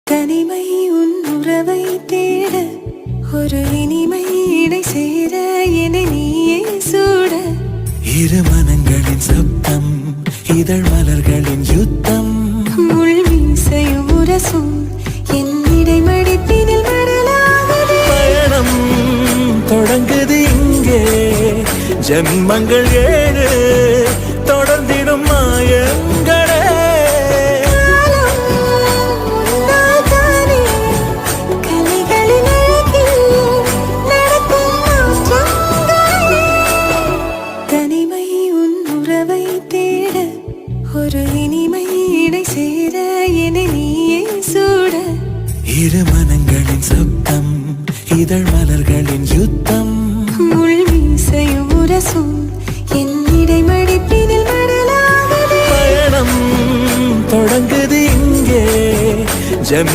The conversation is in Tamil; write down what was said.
தனிமை உன் உறவை தேட ஒரு இனிமை இடை சேர என நீயே சூட இரு மனங்களின் சப்தம் இதழ் மலர்களின் யுத்தம் முள் மீசையும் உரசும் என் இடை மடிப்பினில் மடலாகுதே பயணம் தொடங்குது இங்கே ஜன்மங்கள் 7 தொடர்ந்திடும் மாயங்களே ஒரு இனிமை இடை சேர என நீயே சூட இரு மனங்களின் சப்தம் இதழ் மலர்களின்